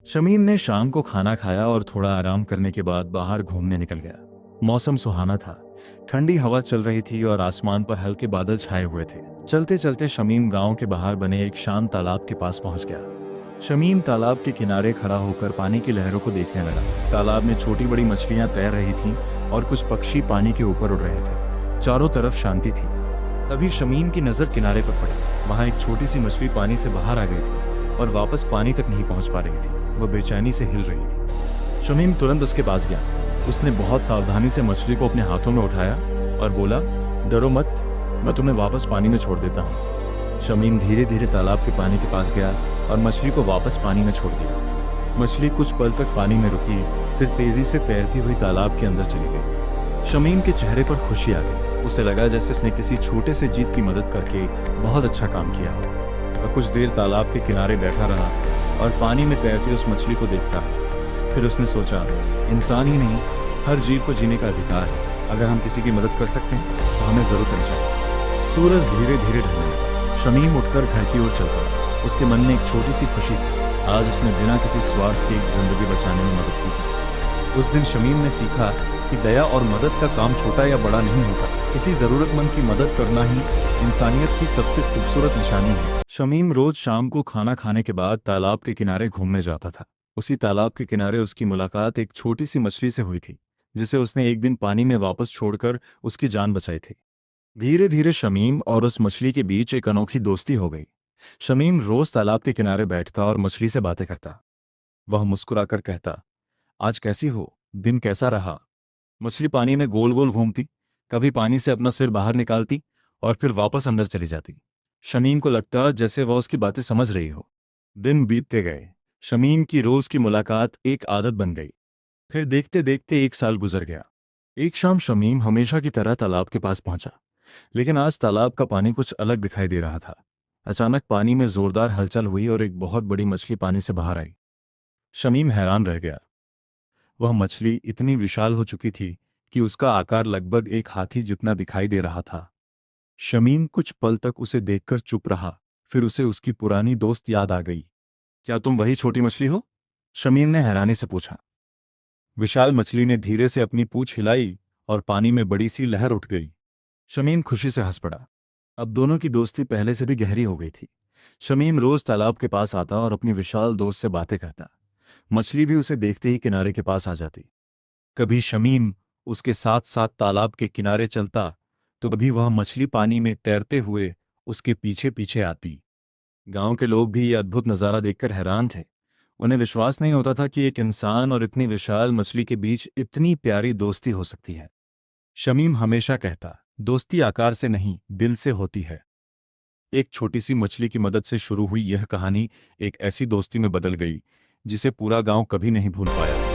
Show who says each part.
Speaker 1: शमीम ने शाम को खाना खाया और थोड़ा आराम करने के बाद बाहर घूमने निकल गया। मौसम सुहाना था। ठंडी हवा चल रही थी और आसमान पर हल्के बादल छाए हुए थे। चलते चलते शमीम गांव के बाहर बने एक शांत तालाब के पास पहुंच गया। शमीम तालाब के किनारे खड़ा होकर पानी की लहरों को देखने लगा। तालाब में छोटी बड़ी मछलियां तैर रही थीं और कुछ पक्षी पानी के ऊपर उड़ रहे थे। चारों तरफ शांति थी। तभी शमीम की नजर किनारे पर पड़ी। वहां एक छोटी सी मछली पानी से बाहर आ गई थी और वापस पानी तक नहीं पहुंच पा रही थी। वह बेचैनी से हिल रही थी। शमीम तुरंत उसके पास गया। उसने बहुत सावधानी से मछली को अपने हाथों में उठाया और बोला, डरो मत, मैं तुम्हें वापस पानी में छोड़ देता हूँ। शमीम धीरे धीरे तालाब के पानी के पास गया और मछली को वापस पानी में छोड़ दिया। मछली कुछ पल तक पानी में रुकी, फिर तेजी से तैरती हुई तालाब के अंदर चली गई। शमीम के चेहरे पर खुशी आ गई। उसे लगा जैसे उसने किसी छोटे से जीव की मदद करके बहुत अच्छा काम किया हो। वह कुछ देर तालाब के किनारे बैठा रहा और पानी में तैरती उस मछली को देखता रहा। फिर उसने सोचा, इंसान ही नहीं, हर जीव को जीने का अधिकार है। अगर हम किसी की मदद कर सकते हैं तो हमें जरूर करनी चाहिए। सूरज धीरे धीरे ढलने लगा। शमीम उठकर घर की ओर चल पड़ा। उसके मन में एक छोटी सी खुशी थी। आज उसने बिना किसी स्वार्थ के एक जिंदगी बचाने में मदद की थी। उस दिन शमीम ने सीखा कि दया और मदद का काम छोटा या बड़ा नहीं होता। किसी जरूरतमंद की मदद करना ही इंसानियत की सबसे खूबसूरत निशानी है। शमीम रोज शाम को खाना खाने के बाद तालाब के किनारे घूमने जाता था। उसी तालाब के किनारे उसकी मुलाकात एक छोटी सी मछली से हुई थी, जिसे उसने एक दिन पानी में वापस छोड़कर उसकी जान बचाई थी। धीरे धीरे शमीम और उस मछली के बीच एक अनोखी दोस्ती हो गई। शमीम रोज तालाब के किनारे बैठता और मछली से बातें करता। वह मुस्कुराकर कहता, आज कैसी हो, दिन कैसा रहा। मछली पानी में गोल गोल घूमती, कभी पानी से अपना सिर बाहर निकालती और फिर वापस अंदर चली जाती। शमीम को लगता जैसे वह उसकी बातें समझ रही हो। दिन बीतते गए। शमीम की रोज की मुलाकात एक आदत बन गई। फिर देखते देखते एक साल गुजर गया। एक शाम शमीम हमेशा की तरह तालाब के पास पहुंचा, लेकिन आज तालाब का पानी कुछ अलग दिखाई दे रहा था। अचानक पानी में जोरदार हलचल हुई और एक बहुत बड़ी मछली पानी से बाहर आई। शमीम हैरान रह गया। वह मछली इतनी विशाल हो चुकी थी कि उसका आकार लगभग एक हाथी जितना दिखाई दे रहा था। शमीम कुछ पल तक उसे देखकर चुप रहा। फिर उसे उसकी पुरानी दोस्त याद आ गई। क्या तुम वही छोटी मछली हो? शमीम ने हैरानी से पूछा। विशाल मछली ने धीरे से अपनी पूंछ हिलाई और पानी में बड़ी सी लहर उठ गई। शमीम खुशी से हंस पड़ा। अब दोनों की दोस्ती पहले से भी गहरी हो गई थी। शमीम रोज तालाब के पास आता और अपनी विशाल दोस्त से बातें करता। मछली भी उसे देखते ही किनारे के पास आ जाती। कभी शमीम उसके साथ साथ तालाब के किनारे चलता तो कभी वह मछली पानी में तैरते हुए उसके पीछे पीछे आती। गांव के लोग भी ये अद्भुत नज़ारा देखकर हैरान थे। उन्हें विश्वास नहीं होता था कि एक इंसान और इतनी विशाल मछली के बीच इतनी प्यारी दोस्ती हो सकती है। शमीम हमेशा कहता, दोस्ती आकार से नहीं, दिल से होती है। एक छोटी सी मछली की मदद से शुरू हुई यह कहानी एक ऐसी दोस्ती में बदल गई जिसे पूरा गांव कभी नहीं भूल पाया।